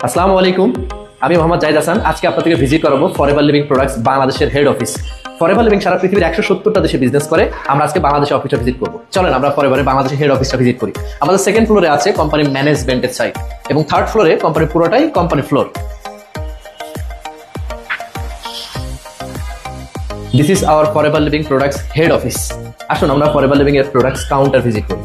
আসসালামু আলাইকুম, আমি মোহাম্মদ জাহিদ হাসান। আজকে আপনাদেরকে ভিজিট করাবো ফরএভার লিভিং প্রোডাক্টস বাংলাদেশের হেড অফিস। ফরএভার লিভিং সারা পৃথিবীর 170টা দেশে বিজনেস করে। আমরা আজকে বাংলাদেশের অফিসটা ভিজিট করবো। চলেন আমরা ফরএভারের বাংলাদেশের হেড অফিসটা ভিজিট করি। আমাদের সেকেন্ড ফ্লোরে আছে কোম্পানির ম্যানেজমেন্টের সাইড এবং থার্ড ফ্লোরে কোম্পানির পুরোটাই company floor. This is our forever living products head office. আসুন আমরা ফরএভার লিভিং এর প্রোডাক্টস কাউন্টার ভিজিট করি।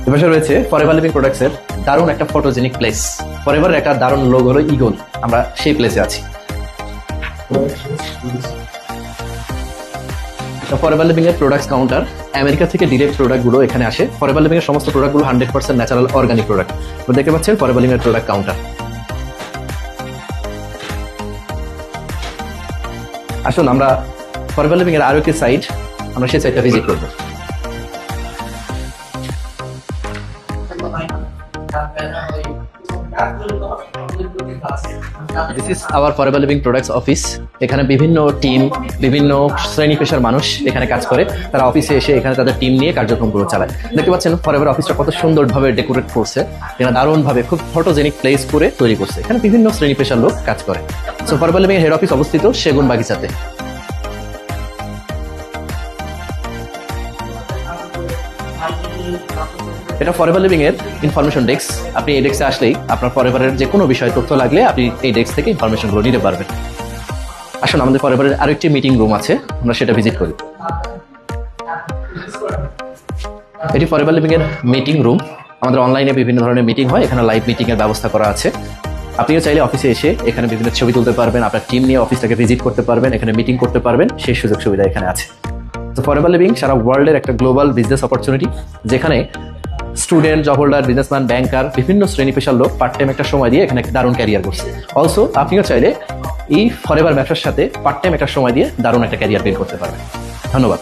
এপাশে রয়েছে ফরএভার লিভিং প্রোডাক্টস এর দারুণ একটা ফটোজেনিক প্লেস। ফরএভারের একটা দারুণ লোগো হলো ইগল। আমরা সেই প্লেসে আছি। ফরএভার লিভিং এর প্রোডাক্টস কাউন্টার। আমেরিকা থেকে ডিরেক্ট প্রোডাক্ট গুলো এখানে আসে। ফরএভার লিভিং এর সমস্ত প্রোডাক্ট গুলো 100% ন্যাচারাল অর্গানিক প্রোডাক্ট। দেখতে পাচ্ছেন ফরএভার লিভিং এর প্রোডাক্ট কাউন্টার। আসুন আমরা ফরএভার লিভিং এর আরো একটি সাইট, আমরা সেই সাইটটা ভিজিট করবো। This is our forever living products office. এখানে বিভিন্ন টিম, বিভিন্ন শ্রেণী পেশার মানুষ এখানে কাজ করে। তারা অফিসে এসে এখানে তাদের টিম নিয়ে কার্যক্রমগুলো চালায়। দেখতে পাচ্ছেন ফরএভার অফিসটা কত সুন্দরভাবে ডেকোরেট করছে। এখানে দারুণভাবে খুব ফটোজেনিক প্লেস করে তৈরি করছে। এখানে বিভিন্ন শ্রেণী পেশার লোক কাজ করে। So forever living head office অবস্থিত সেগুন বাগিচাতে। এটা ফরএভার লিভিং এর ইনফরমেশন ডেস্ক। আপনি এই ডেস্কে আসলেই আপনার ফরএভারের যে কোনো বিষয়ে তথ্য লাগলে আপনি এই ডেস্ক থেকে ইনফরমেশনগুলো নিতে পারবেন। আসুন আমাদের ফরএভারের আরেকটি মিটিং রুম আছে, আমরা সেটা ভিজিট করি। এটি ফরএভার লিভিং এর মিটিং রুম। আমাদের অনলাইনে বিভিন্ন ধরনের মিটিং হয়, এখানে লাইভ মিটিং এর ব্যবস্থা করা আছে। আপনিও চাইলে অফিসে এসে এখানে বিভিন্ন ছবি তুলতে পারবেন, আপনার টিম নিয়ে অফিসটাকে ভিজিট করতে পারবেন, এখানে মিটিং করতে পারবেন, সেই সুযোগ সুবিধা এখানে আছে। তো ফরএভার লিভিং সারা ওয়ার্ল্ডের একটা গ্লোবাল বিজনেস অপরচুনিটি, যেখানে স্টুডেন্ট, জব হোল্ডার, বিজনেসম্যান, ব্যাংকার, বিভিন্ন শ্রেণী পেশার লোক পার্ট টাইম একটা সময় দিয়ে এখানে দারুণ ক্যারিয়ার করছে। অলসো আপনিও চাইলে এই ফরএভার ব্যবসার সাথে পার্ট টাইম একটা সময় দিয়ে দারুণ একটা ক্যারিয়ার বিল্ড করতে পারবেন। ধন্যবাদ।